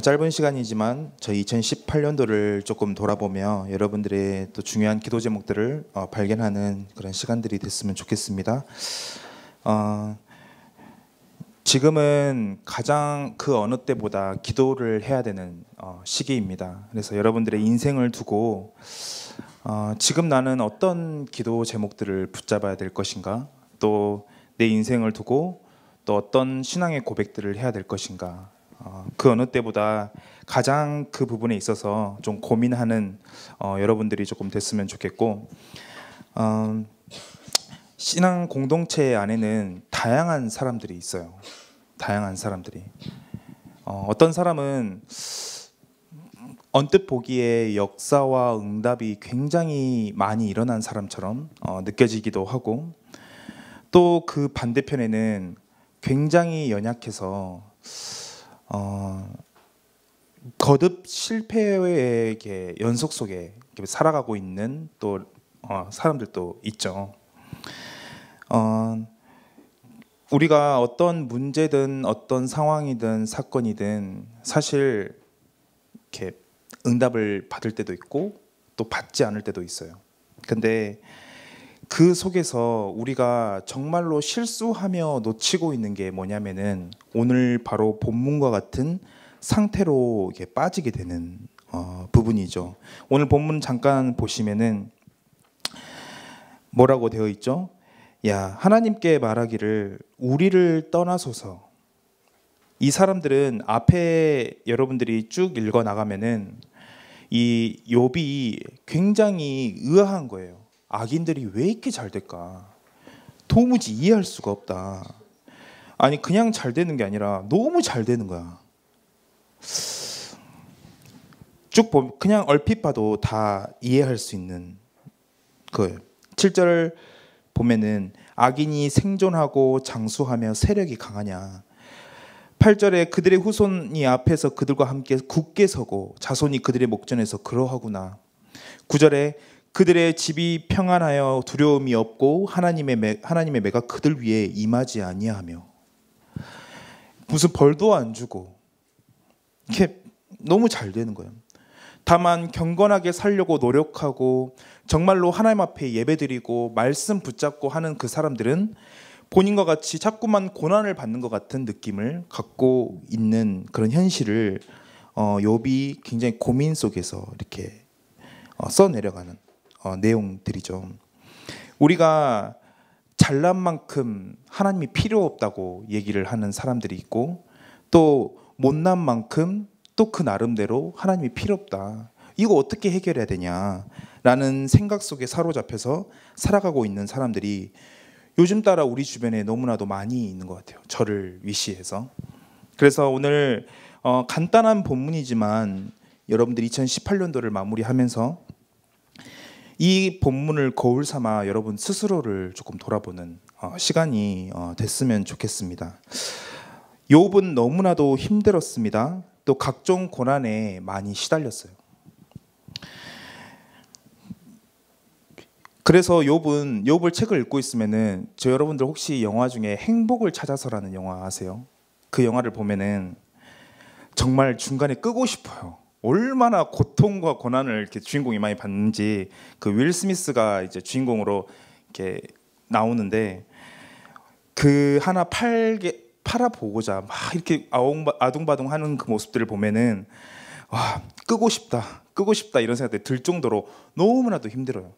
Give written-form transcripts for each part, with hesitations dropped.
짧은 시간이지만 저희 2018년도를 조금 돌아보며 여러분들의 또 중요한 기도 제목들을 발견하는 그런 시간들이 됐으면 좋겠습니다. 지금은 가장 그 어느 때보다 기도를 해야 되는 시기입니다. 그래서 여러분들의 인생을 두고 지금 나는 어떤 기도 제목들을 붙잡아야 될 것인가, 또 내 인생을 두고 또 어떤 신앙의 고백들을 해야 될 것인가, 그 어느 때보다 가장 그 부분에 있어서 좀 고민하는 여러분들이 조금 됐으면 좋겠고, 신앙 공동체 안에는 다양한 사람들이 있어요. 다양한 사람들이. 어떤 사람은 언뜻 보기에 역사와 응답이 굉장히 많이 일어난 사람처럼 느껴지기도 하고, 또 그 반대편에는 굉장히 연약해서 거듭 실패의 연속 속에 살아가고 있는 또 사람들도 있죠. 우리가 어떤 문제든 어떤 상황이든 사건이든 사실 이렇게 응답을 받을 때도 있고 또 받지 않을 때도 있어요. 근데 그 속에서 우리가 정말로 실수하며 놓치고 있는 게 뭐냐면은 오늘 바로 본문과 같은 상태로 이렇게 빠지게 되는 부분이죠. 오늘 본문 잠깐 보시면은 뭐라고 되어 있죠? 하나님께 말하기를 우리를 떠나소서. 이 사람들은 앞에 여러분들이 쭉 읽어 나가면은 이 욥이 굉장히 의아한 거예요. 악인들이 왜 이렇게 잘 될까? 도무지 이해할 수가 없다. 아니, 그냥 잘 되는 게 아니라 너무 잘 되는 거야. 쭉 보면 그냥 얼핏 봐도 다 이해할 수 있는 거예요. 7절 보면은 악인이 생존하고 장수하며 세력이 강하냐. 8절에 그들의 후손이 앞에서 그들과 함께 굳게 서고 자손이 그들의 목전에서 그러하구나. 9절에 그들의 집이 평안하여 두려움이 없고 하나님의 매가 그들 위에 임하지 아니하며. 무슨 벌도 안 주고 이렇게 너무 잘 되는 거예요. 다만 경건하게 살려고 노력하고 정말로 하나님 앞에 예배드리고 말씀 붙잡고 하는 그 사람들은 본인과 같이 자꾸만 고난을 받는 것 같은 느낌을 갖고 있는 그런 현실을 욥이 굉장히 고민 속에서 이렇게 써내려가는 내용들이죠. 우리가 잘난 만큼 하나님이 필요 없다고 얘기를 하는 사람들이 있고, 또 못난 만큼 또 그 나름대로 하나님이 필요 없다. 이거 어떻게 해결해야 되냐라는 생각 속에 사로잡혀서 살아가고 있는 사람들이 요즘 따라 우리 주변에 너무나도 많이 있는 것 같아요. 저를 위시해서. 그래서 오늘 간단한 본문이지만 여러분들 2018년도를 마무리하면서 이 본문을 거울 삼아 여러분 스스로를 조금 돌아보는 시간이 됐으면 좋겠습니다. 욥은 너무나도 힘들었습니다. 또 각종 고난에 많이 시달렸어요. 그래서 욥을 책을 읽고 있으면은 여러분들 혹시 영화 중에 행복을 찾아서라는 영화 아세요? 그 영화를 보면은 정말 중간에 끄고 싶어요. 얼마나 고통과 고난을 이렇게 주인공이 많이 받는지. 그 윌 스미스가 이제 주인공으로 이렇게 나오는데 그 하나 팔아보고자 막 이렇게 아둥바둥하는 그 모습들을 보면은 와, 끄고 싶다 이런 생각이 들 정도로 너무나도 힘들어요.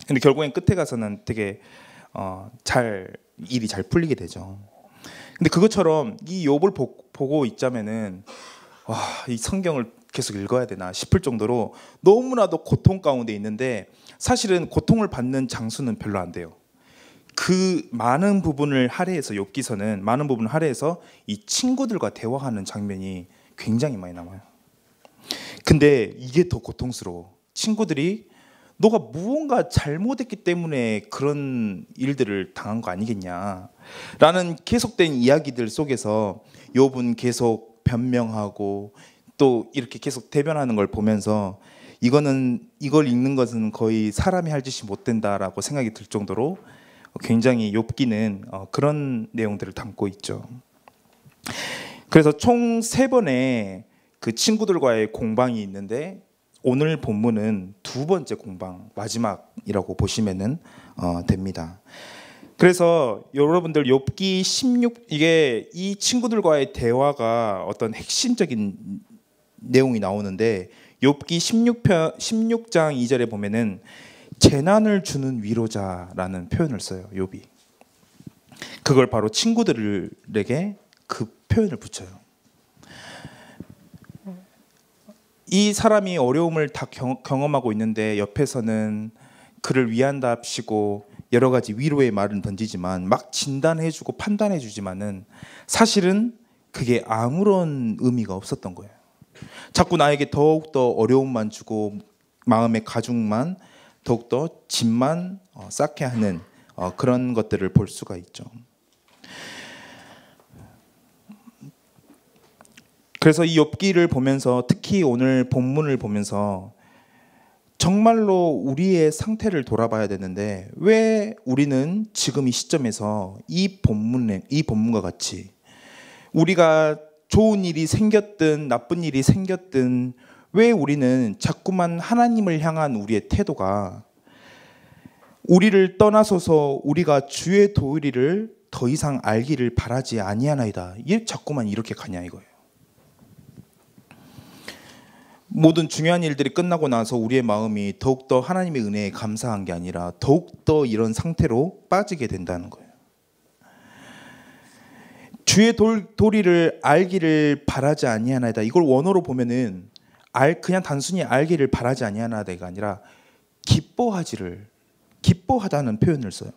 근데 결국엔 끝에 가서는 되게 일이 잘 풀리게 되죠. 근데 그것처럼 이 욥을 보고 있자면은 이 성경을 계속 읽어야 되나 싶을 정도로 너무나도 고통 가운데 있는데, 사실은 고통을 받는 장수는 별로 안 돼요. 그 많은 부분을 할애해서 욥기서는 많은 부분을 할애해서 이 친구들과 대화하는 장면이 굉장히 많이 나와요. 근데 이게 더 고통스러워. 친구들이 너가 무언가 잘못했기 때문에 그런 일들을 당한 거 아니겠냐라는 계속된 이야기들 속에서 욥은 계속 변명하고 또 이렇게 계속 대변하는 걸 보면서 이걸 읽는 것은 거의 사람이 할 짓이 못 된다라고 생각이 들 정도로 굉장히 욥기는 그런 내용들을 담고 있죠. 그래서 총 3번의 그 친구들과의 공방이 있는데 오늘 본문은 2번째 공방, 마지막이라고 보시면 됩니다. 그래서 여러분들 욥기 16, 이게 이 친구들과의 대화가 어떤 핵심적인 내용이 나오는데 욥기 16장 2절에 보면은 재난을 주는 위로자라는 표현을 써요. 욥이. 그걸 바로 친구들에게 그 표현을 붙여요. 이 사람이 어려움을 다 경험하고 있는데 옆에서는 그를 위한답시고 여러 가지 위로의 말은 던지지만 막 진단해주고 판단해주지만은 사실은 그게 아무런 의미가 없었던 거예요. 자꾸 나에게 더욱더 어려움만 주고 마음의 가죽만 더욱더 짐만 쌓게 하는 그런 것들을 볼 수가 있죠. 그래서 이 욥기를 보면서 특히 오늘 본문을 보면서 정말로 우리의 상태를 돌아봐야 되는데 왜 우리는 지금 이 시점에서 이 본문과 같이 우리가 좋은 일이 생겼든 나쁜 일이 생겼든 왜 우리는 자꾸만 하나님을 향한 우리의 태도가 우리를 떠나소서 우리가 주의 도리를 더 이상 알기를 바라지 아니하나이다. 자꾸만 이렇게 가냐 이거예요. 모든 중요한 일들이 끝나고 나서 우리의 마음이 더욱더 하나님의 은혜에 감사한 게 아니라 더욱더 이런 상태로 빠지게 된다는 거예요. 주의 도리를 알기를 바라지 아니하나이다. 이걸 원어로 보면은 그냥 단순히 알기를 바라지 아니하나이다가 아니라 기뻐하다는 표현을 써요.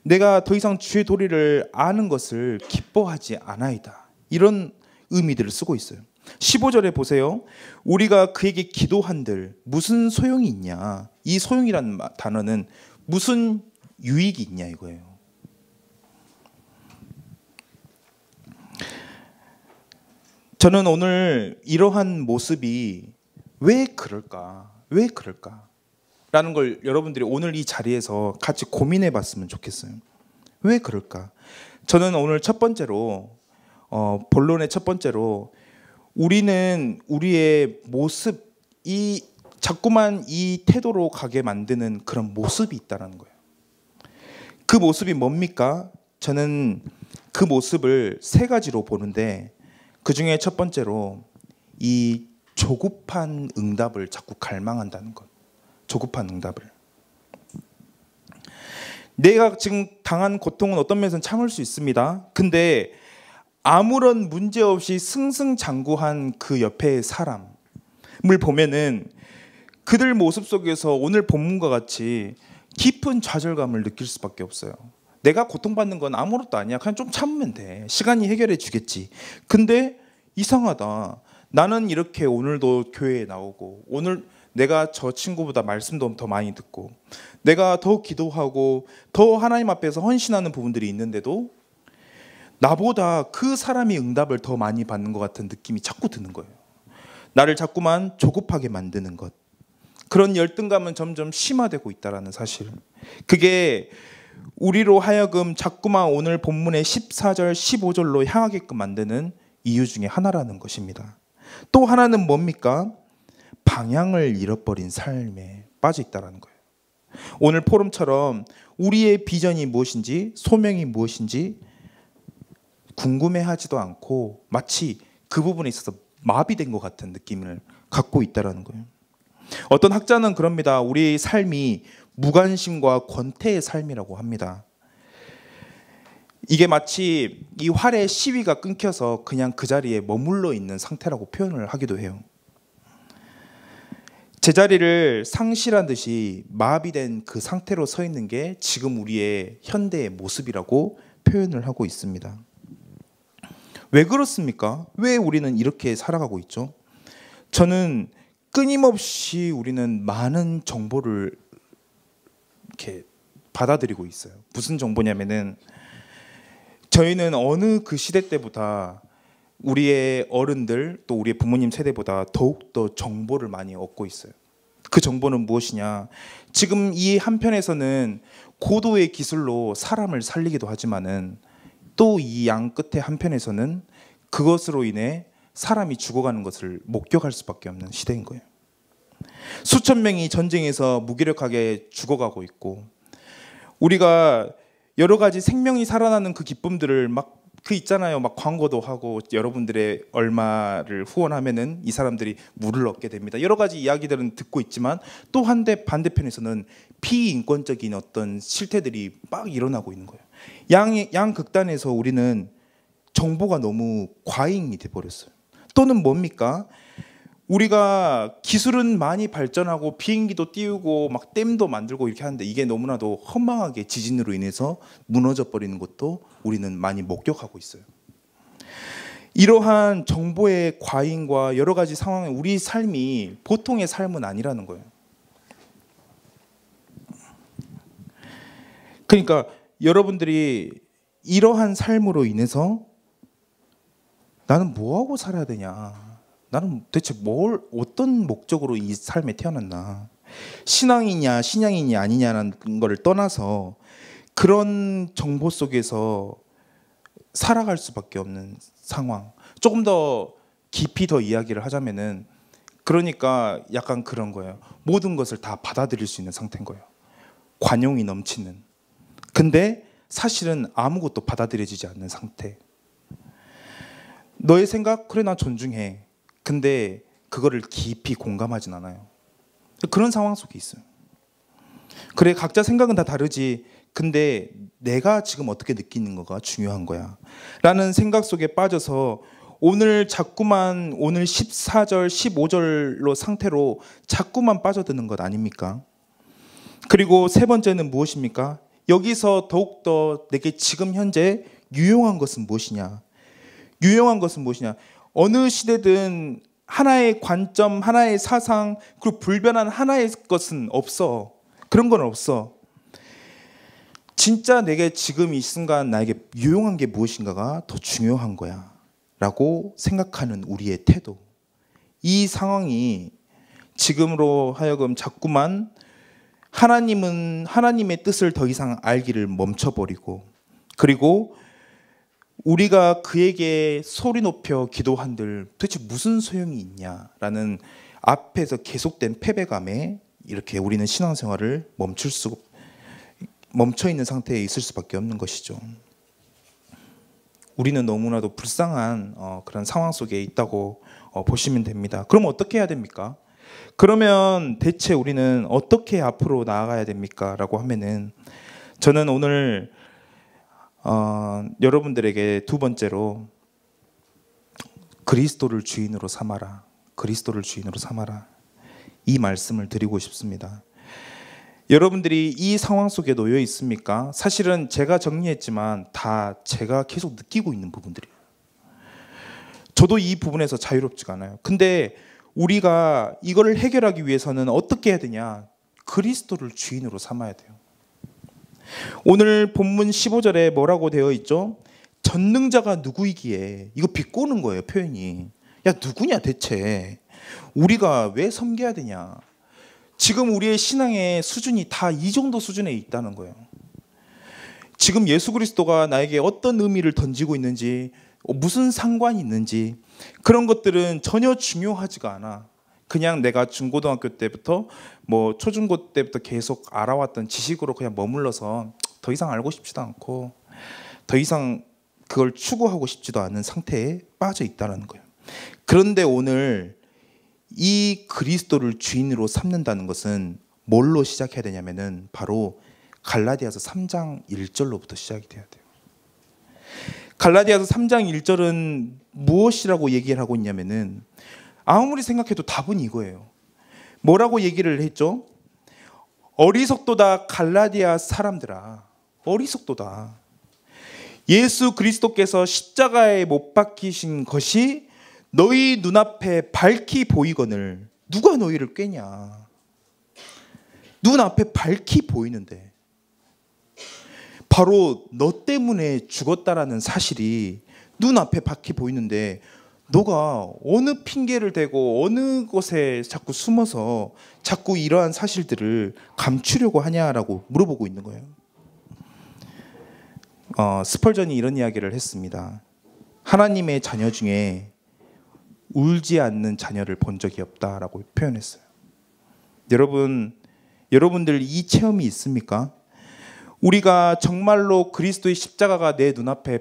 내가 더 이상 주의 도리를 아는 것을 기뻐하지 않아이다. 이런 의미들을 쓰고 있어요. 15절에 보세요. 우리가 그에게 기도한들 무슨 소용이 있냐. 이 소용이라는 단어는 무슨 유익이 있냐 이거예요. 저는 오늘 이러한 모습이 왜 그럴까? 라는 걸 여러분들이 오늘 이 자리에서 같이 고민해 봤으면 좋겠어요. 왜 그럴까? 저는 오늘 첫 번째로 본론의 첫 번째로 우리는 우리의 모습, 자꾸만 이 태도로 가게 만드는 그런 모습이 있다는 거예요. 그 모습이 뭡니까? 저는 그 모습을 3가지로 보는데 그 중에 첫 번째로 이 조급한 응답을 자꾸 갈망한다는 것. 조급한 응답을. 내가 지금 당한 고통은 어떤 면에서는 참을 수 있습니다. 근데 아무런 문제 없이 승승장구한 그 옆에 사람을 보면은 그들 모습 속에서 오늘 본문과 같이 깊은 좌절감을 느낄 수밖에 없어요. 내가 고통받는 건 아무것도 아니야. 그냥 좀 참으면 돼. 시간이 해결해 주겠지. 근데 이상하다. 나는 이렇게 오늘도 교회에 나오고 오늘 내가 저 친구보다 말씀도 더 많이 듣고 내가 더 기도하고 더 하나님 앞에서 헌신하는 부분들이 있는데도 나보다 그 사람이 응답을 더 많이 받는 것 같은 느낌이 자꾸 드는 거예요. 나를 자꾸만 조급하게 만드는 것. 그런 열등감은 점점 심화되고 있다는 사실. 그게 우리로 하여금 자꾸만 오늘 본문의 14절, 15절로 향하게끔 만드는 이유 중에 하나라는 것입니다. 또 하나는 뭡니까? 방향을 잃어버린 삶에 빠져 있다는 거예요. 오늘 포럼처럼 우리의 비전이 무엇인지, 소명이 무엇인지 궁금해하지도 않고 마치 그 부분에 있어서 마비된 것 같은 느낌을 갖고 있다는 거예요. 어떤 학자는 그럽니다. 우리 삶이 무관심과 권태의 삶이라고 합니다. 이게 마치 이 활의 시위가 끊겨서 그냥 그 자리에 머물러 있는 상태라고 표현을 하기도 해요. 제자리를 상실한 듯이 마비된 그 상태로 서 있는 게 지금 우리의 현대의 모습이라고 표현을 하고 있습니다. 왜 그렇습니까? 왜 우리는 이렇게 살아가고 있죠? 저는 끊임없이 우리는 많은 정보를 이렇게 받아들이고 있어요. 무슨 정보냐면은 저희는 어느 그 시대 때보다 우리의 어른들 또 우리의 부모님 세대보다 더욱더 정보를 많이 얻고 있어요. 그 정보는 무엇이냐? 지금 이 한편에서는 고도의 기술로 사람을 살리기도 하지만은 또 이 양 끝에 한편에서는 그것으로 인해 사람이 죽어가는 것을 목격할 수밖에 없는 시대인 거예요. 수천 명이 전쟁에서 무기력하게 죽어가고 있고, 우리가 여러 가지 생명이 살아나는 그 기쁨들을 막 그 있잖아요. 막 광고도 하고 여러분들의 얼마를 후원하면은 이 사람들이 물을 얻게 됩니다. 여러 가지 이야기들은 듣고 있지만 또 반대편에서는 비인권적인 어떤 실태들이 막 일어나고 있는 거예요. 양 극단에서 우리는 정보가 너무 과잉이 돼 버렸어요. 또는 뭡니까? 우리가 기술은 많이 발전하고 비행기도 띄우고 막 댐도 만들고 이렇게 하는데 이게 너무나도 허망하게 지진으로 인해서 무너져 버리는 것도 우리는 많이 목격하고 있어요. 이러한 정보의 과잉과 여러 가지 상황에 우리 삶이 보통의 삶은 아니라는 거예요. 그러니까 여러분들이 이러한 삶으로 인해서 나는 뭐하고 살아야 되냐, 나는 대체 어떤 목적으로 이 삶에 태어났나, 신앙이냐 신앙이냐 아니냐라는 걸 떠나서 그런 정보 속에서 살아갈 수밖에 없는 상황. 조금 더 깊이 더 이야기를 하자면은, 그러니까 약간 그런 거예요. 모든 것을 다 받아들일 수 있는 상태인 거예요. 관용이 넘치는. 근데 사실은 아무것도 받아들여지지 않는 상태. 너의 생각? 그래, 나 존중해. 근데 그거를 깊이 공감하진 않아요. 그런 상황 속에 있어요. 그래, 각자 생각은 다 다르지. 근데 내가 지금 어떻게 느끼는 거가 중요한 거야 라는 생각 속에 빠져서 오늘 자꾸만 오늘 14절 15절로 상태로 자꾸만 빠져드는 것 아닙니까? 그리고 세 번째는 무엇입니까? 여기서 더욱더 내게 지금 현재 유용한 것은 무엇이냐? 유용한 것은 무엇이냐? 어느 시대든 하나의 관점, 하나의 사상, 그리고 불변한 하나의 것은 없어. 그런 건 없어. 진짜 내게 지금 이 순간 나에게 유용한 게 무엇인가가 더 중요한 거야 라고 생각하는 우리의 태도. 이 상황이 지금으로 하여금 자꾸만 하나님의 뜻을 더 이상 알기를 멈춰버리고, 그리고 우리가 그에게 소리 높여 기도한들 도대체 무슨 소용이 있냐라는 앞에서 계속된 패배감에 이렇게 우리는 신앙생활을 멈춰 있는 상태에 있을 수밖에 없는 것이죠. 우리는 너무나도 불쌍한 그런 상황 속에 있다고 보시면 됩니다. 그럼 어떻게 해야 됩니까? 그러면 대체 우리는 어떻게 앞으로 나아가야 됩니까? 라고 하면은, 저는 오늘 여러분들에게 두 번째로 그리스도를 주인으로 삼아라. 그리스도를 주인으로 삼아라. 이 말씀을 드리고 싶습니다. 여러분들이 이 상황 속에 놓여 있습니까? 사실은 제가 정리했지만 다 제가 계속 느끼고 있는 부분들이에요. 저도 이 부분에서 자유롭지가 않아요. 근데 우리가 이거를 해결하기 위해서는 어떻게 해야 되냐? 그리스도를 주인으로 삼아야 돼요. 오늘 본문 15절에 뭐라고 되어 있죠? 전능자가 누구이기에, 이거 비꼬는 거예요, 표현이. 야, 누구냐 대체? 우리가 왜 섬겨야 되냐? 지금 우리의 신앙의 수준이 다 이 정도 수준에 있다는 거예요. 지금 예수 그리스도가 나에게 어떤 의미를 던지고 있는지, 무슨 상관이 있는지, 그런 것들은 전혀 중요하지가 않아. 그냥 내가 중고등학교 때부터 초중고 때부터 계속 알아왔던 지식으로 그냥 머물러서 더 이상 알고 싶지도 않고 더 이상 그걸 추구하고 싶지도 않은 상태에 빠져 있다는 거예요. 그런데 오늘 이 그리스도를 주인으로 삼는다는 것은 뭘로 시작해야 되냐면은 바로 갈라디아서 3장 1절로부터 시작이 돼야 돼요. 갈라디아서 3장 1절은 무엇이라고 얘기를 하고 있냐면은, 아무리 생각해도 답은 이거예요. 뭐라고 얘기를 했죠? 어리석도다 갈라디아 사람들아, 어리석도다. 예수 그리스도께서 십자가에 못 박히신 것이 너희 눈앞에 밝히 보이거늘 누가 너희를 꾀냐. 눈앞에 밝히 보이는데, 바로 너 때문에 죽었다라는 사실이 눈앞에 밝히 보이는데 너가 어느 핑계를 대고 어느 곳에 자꾸 숨어서 자꾸 이러한 사실들을 감추려고 하냐라고 물어보고 있는 거예요. 스펄전이 이런 이야기를 했습니다. 하나님의 자녀 중에 울지 않는 자녀를 본 적이 없다라고 표현했어요. 여러분들 이 체험이 있습니까? 우리가 정말로 그리스도의 십자가가 내 눈앞에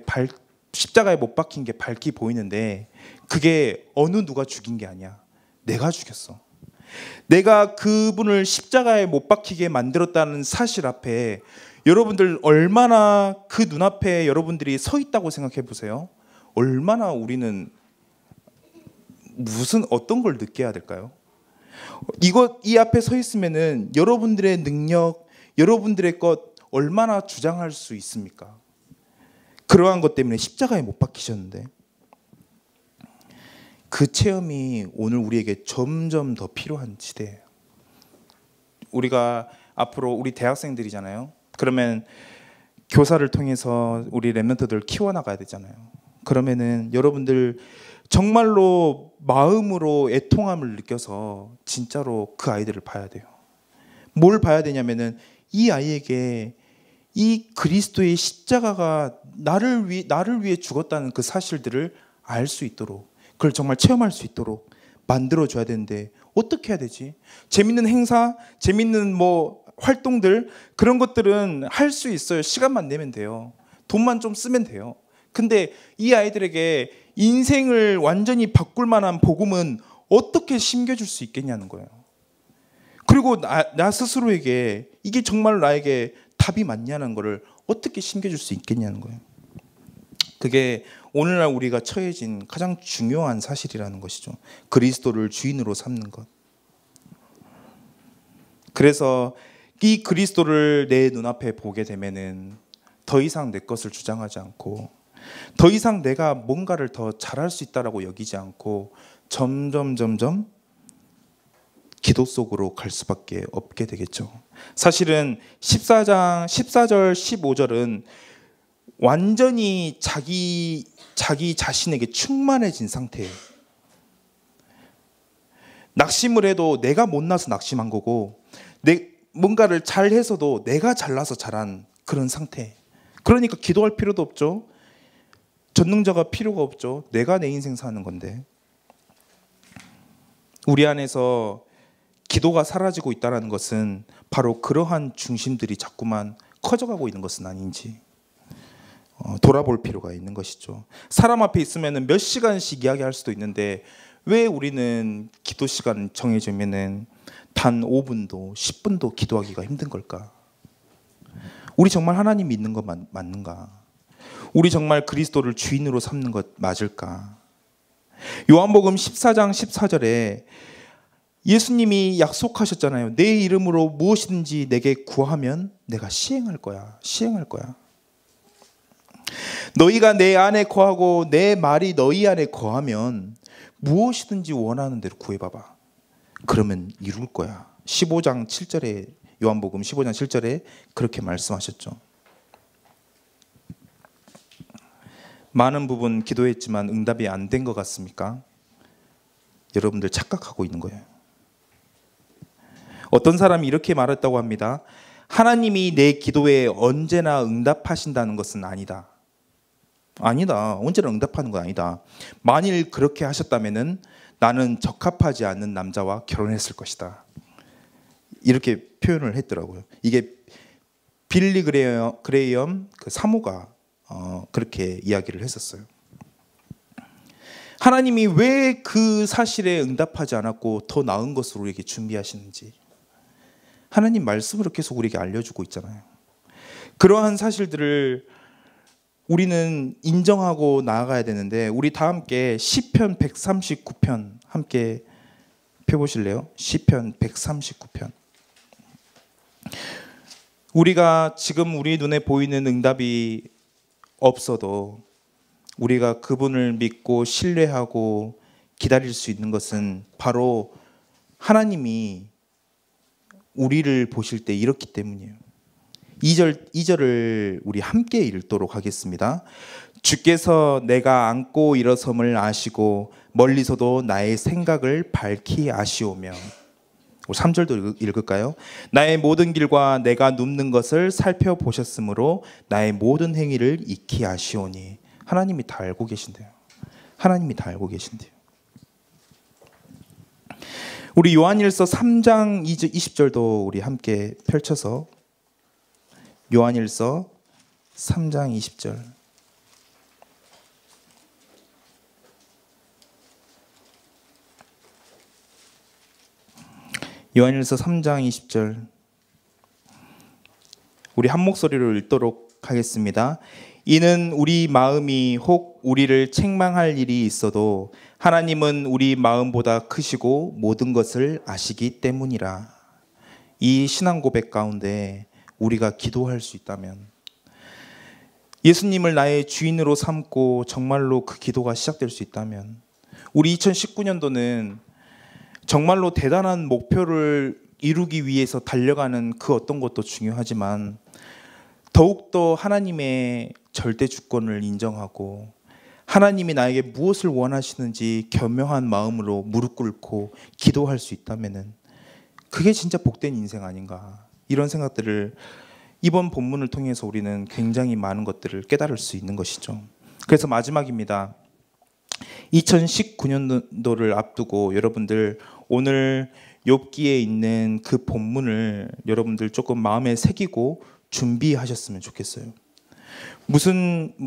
십자가에 못 박힌 게 밝히 보이는데 그게 어느 누가 죽인 게 아니야. 내가 죽였어. 내가 그분을 십자가에 못 박히게 만들었다는 사실 앞에 여러분들 얼마나 그 눈앞에 여러분들이 서 있다고 생각해 보세요. 얼마나 우리는 어떤 걸 느껴야 될까요? 이 앞에 서 있으면은 여러분들의 능력, 여러분들의 것 얼마나 주장할 수 있습니까? 그러한 것 때문에 십자가에 못 박히셨는데 그 체험이 오늘 우리에게 점점 더 필요한 시대예요. 우리가 앞으로 우리 대학생들이잖아요. 그러면 교사를 통해서 우리 렘넌트들 키워나가야 되잖아요. 그러면은 여러분들 정말로 마음으로 애통함을 느껴서 진짜로 그 아이들을 봐야 돼요. 뭘 봐야 되냐면은 이 아이에게 이 그리스도의 십자가가 나를 위해 죽었다는 그 사실들을 알 수 있도록, 그걸 정말 체험할 수 있도록 만들어줘야 되는데 어떻게 해야 되지? 재밌는 행사, 재밌는 활동들, 그런 것들은 할 수 있어요. 시간만 내면 돼요. 돈만 좀 쓰면 돼요. 근데 이 아이들에게 인생을 완전히 바꿀 만한 복음은 어떻게 심겨줄 수 있겠냐는 거예요. 그리고 나 스스로에게 이게 정말 나에게 답이 맞냐는 거를 어떻게 심겨줄 수 있겠냐는 거예요. 그게 오늘날 우리가 처해진 가장 중요한 사실이라는 것이죠. 그리스도를 주인으로 삼는 것. 그래서 이 그리스도를 내 눈앞에 보게 되면은 더 이상 내 것을 주장하지 않고 더 이상 내가 뭔가를 더 잘할 수 있다라고 여기지 않고 점점 기도 속으로 갈 수밖에 없게 되겠죠. 사실은 14절, 15절은 완전히 자기 자신에게 충만해진 상태예요. 낙심을 해도 내가 못나서 낙심한 거고 뭔가를 잘해서도 내가 잘나서 잘한 그런 상태. 그러니까 기도할 필요도 없죠. 전능자가 필요가 없죠. 내가 내 인생 사는 건데. 우리 안에서 기도가 사라지고 있다는 것은 바로 그러한 중심들이 자꾸만 커져가고 있는 것은 아닌지 돌아볼 필요가 있는 것이죠. 사람 앞에 있으면 몇 시간씩 이야기할 수도 있는데 왜 우리는 기도 시간 정해지면은 단 5분도 10분도 기도하기가 힘든 걸까? 우리 정말 하나님 믿는 거 맞는가? 우리 정말 그리스도를 주인으로 삼는 것 맞을까? 요한복음 14장 14절에 예수님이 약속하셨잖아요. 내 이름으로 무엇이든지 내게 구하면 내가 시행할 거야. 너희가 내 안에 거하고 내 말이 너희 안에 거하면 무엇이든지 원하는 대로 구해봐봐. 그러면 이룰 거야. 15장 7절에 요한복음 15장 7절에 그렇게 말씀하셨죠. 많은 부분 기도했지만 응답이 안 된 것 같습니까? 여러분들 착각하고 있는 거예요. 어떤 사람이 이렇게 말했다고 합니다. 하나님이 내 기도에 언제나 응답하신다는 것은 아니다. 언제나 응답하는 건 아니다. 만일 그렇게 하셨다면은 나는 적합하지 않는 남자와 결혼했을 것이다. 이렇게 표현을 했더라고요. 이게 빌리 그레이엄 그 사모가 그렇게 이야기를 했었어요. 하나님이 왜 그 사실에 응답하지 않았고 더 나은 것을 우리에게 준비하시는지 하나님 말씀으로 계속 우리에게 알려주고 있잖아요. 그러한 사실들을 우리는 인정하고 나아가야 되는데 우리 다 함께 시편 139편 함께 펴보실래요? 시편 139편. 우리가 지금 우리 눈에 보이는 응답이 없어도 우리가 그분을 믿고 신뢰하고 기다릴 수 있는 것은 바로 하나님이 우리를 보실 때 이렇기 때문이에요. 2절을 우리 함께 읽도록 하겠습니다. 주께서 내가 앉고 일어섬을 아시고 멀리서도 나의 생각을 밝히 아시오며. 3절도 읽을까요? 나의 모든 길과 내가 눕는 것을 살펴보셨으므로 나의 모든 행위를 익히 아시오니. 하나님이 다 알고 계신대요. 하나님이 다 알고 계신대요. 우리 요한일서 3장 20절도 우리 함께 펼쳐서 요한일서 3장 20절. 요한일서 3장 20절. 우리 한 목소리로 읽도록 하겠습니다. 이는 우리 마음이 혹 우리를 책망할 일이 있어도 하나님은 우리 마음보다 크시고 모든 것을 아시기 때문이라. 이 신앙 고백 가운데 우리가 기도할 수 있다면, 예수님을 나의 주인으로 삼고 정말로 그 기도가 시작될 수 있다면, 우리 2019년도는 정말로 대단한 목표를 이루기 위해서 달려가는 그 어떤 것도 중요하지만 더욱더 하나님의 절대 주권을 인정하고 하나님이 나에게 무엇을 원하시는지 겸허한 마음으로 무릎 꿇고 기도할 수 있다면은 그게 진짜 복된 인생 아닌가, 이런 생각들을 이번 본문을 통해서 우리는 굉장히 많은 것들을 깨달을 수 있는 것이죠. 그래서 마지막입니다. 2019년도를 앞두고 여러분들 오늘 욥기에 있는 그 본문을 여러분들 조금 마음에 새기고 준비하셨으면 좋겠어요.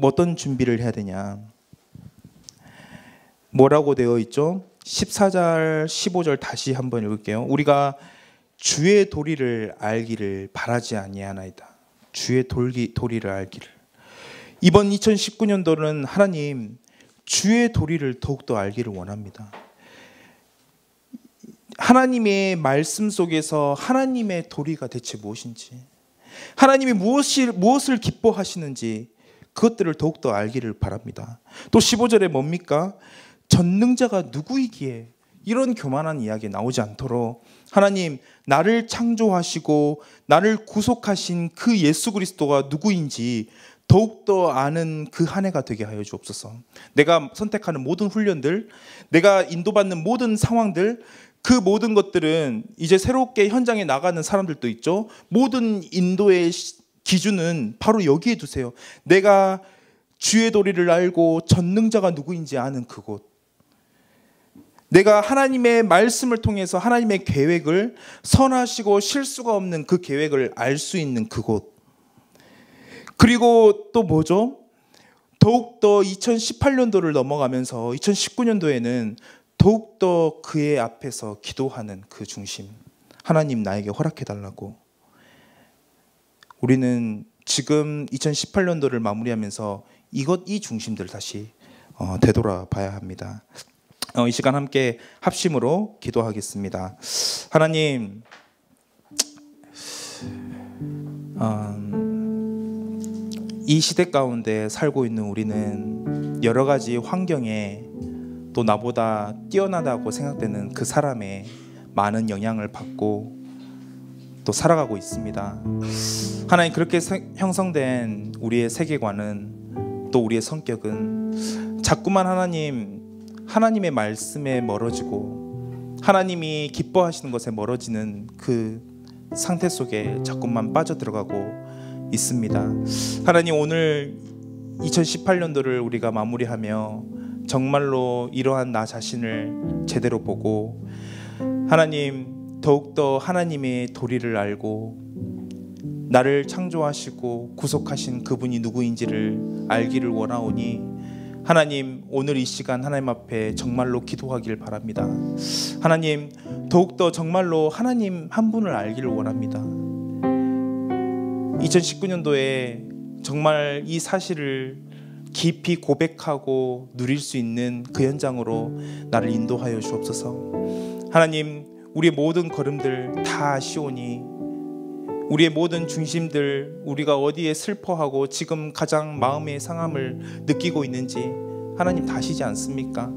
어떤 준비를 해야 되냐? 뭐라고 되어 있죠? 14절, 15절 다시 한번 읽을게요. 우리가 주의 도리를 알기를 바라지 아니하나이다. 주의 도리를 알기를. 이번 2019년도는 하나님 주의 도리를 더욱더 알기를 원합니다. 하나님의 말씀 속에서 하나님의 도리가 대체 무엇인지, 하나님이 무엇을 기뻐하시는지 그것들을 더욱더 알기를 바랍니다. 또 15절에 뭡니까? 전능자가 누구이기에, 이런 교만한 이야기 나오지 않도록 하나님 나를 창조하시고 나를 구속하신 그 예수 그리스도가 누구인지 더욱더 아는 그 한 해가 되게 하여 주옵소서. 내가 선택하는 모든 훈련들, 내가 인도받는 모든 상황들, 그 모든 것들은 이제 새롭게 현장에 나가는 사람들도 있죠. 모든 인도의 기준은 바로 여기에 두세요. 내가 주의 도리를 알고 전능자가 누구인지 아는 그곳, 내가 하나님의 말씀을 통해서 하나님의 계획을, 선하시고 실수가 없는 그 계획을 알 수 있는 그곳, 그리고 또 뭐죠? 더욱더 2018년도를 넘어가면서 2019년도에는 더욱더 그의 앞에서 기도하는 그 중심, 하나님 나에게 허락해달라고. 우리는 지금 2018년도를 마무리하면서 이 중심들을 다시 되돌아봐야 합니다. 이 시간 함께 합심으로 기도하겠습니다. 하나님, 이 시대 가운데 살고 있는 우리는 여러 가지 환경에 또 나보다 뛰어나다고 생각되는 그 사람의 많은 영향을 받고 또 살아가고 있습니다. 하나님, 그렇게 형성된 우리의 세계관은, 또 우리의 성격은 자꾸만 하나님의 말씀에 멀어지고 하나님이 기뻐하시는 것에 멀어지는 그 상태 속에 자꾸만 빠져들어가고 있습니다. 하나님, 오늘 2018년도를 우리가 마무리하며 정말로 이러한 나 자신을 제대로 보고 하나님, 더욱더 하나님의 도리를 알고 나를 창조하시고 구속하신 그분이 누구인지를 알기를 원하오니 하나님, 오늘 이 시간 하나님 앞에 정말로 기도하길 바랍니다. 하나님, 더욱더 정말로 하나님 한 분을 알기를 원합니다. 2019년도에 정말 이 사실을 깊이 고백하고 누릴 수 있는 그 현장으로 나를 인도하여 주옵소서. 하나님, 우리의 모든 걸음들 다 아시오니 우리의 모든 중심들, 우리가 어디에 슬퍼하고 지금 가장 마음의 상함을 느끼고 있는지 하나님 다 아시지 않습니까?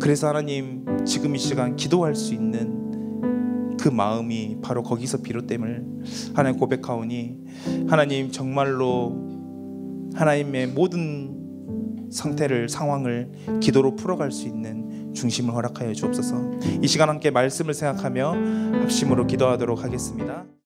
그래서 하나님, 지금 이 시간 기도할 수 있는 그 마음이 바로 거기서 비롯됨을 하나님 고백하오니 하나님, 정말로 하나님의 모든 상태를, 상황을 기도로 풀어갈 수 있는 중심을 허락하여 주옵소서. 이 시간 함께 말씀을 생각하며 합심으로 기도하도록 하겠습니다.